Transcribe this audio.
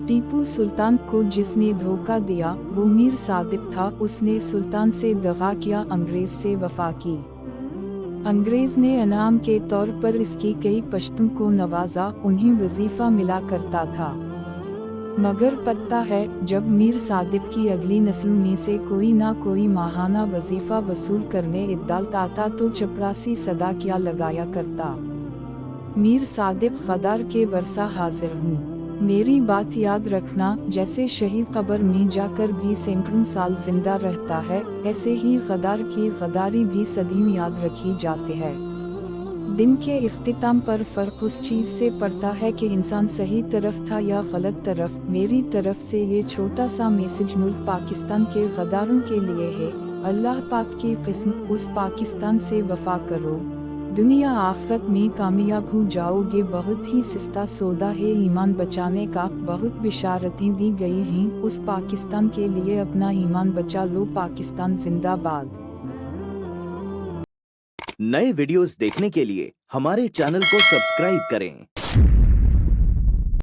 टीपू सुल्तान को जिसने धोखा दिया वो मीर सादिक था। उसने सुल्तान से दगा किया, अंग्रेज से वफा की। अंग्रेज ने इनाम के तौर पर इसकी कई पश्तून को नवाजा, उन्हें वजीफा मिला करता था। मगर पता है जब मीर सादिक की अगली नस्लों में से कोई ना कोई माहाना वजीफा वसूल करने इद्दाल आता तो चपरासी सदा क्या लगाया करता। मीर सादिक गद्दार के वर्षा हाजिर हूँ, मेरी बात याद रखना। जैसे शहीद कब्र में जाकर भी सैकड़ों साल जिंदा रहता है, ऐसे ही गद्दार की गद्दारी भी सदियों याद रखी जाती है। दिन के इख्तिताम पर फर्क उस चीज़ से पड़ता है कि इंसान सही तरफ था या गलत तरफ। मेरी तरफ से ये छोटा सा मैसेज मुल्क पाकिस्तान के गद्दारों के लिए है। अल्लाह पाक की किस्म, उस पाकिस्तान से वफा करो, दुनिया आखिरत में कामयाब हो जाओगे। बहुत ही सस्ता सौदा है ईमान बचाने का, बहुत बिशारतें दी गई हैं। उस पाकिस्तान के लिए अपना ईमान बचा लो। पाकिस्तान जिंदाबाद। नए वीडियोस देखने के लिए हमारे चैनल को सब्सक्राइब करें।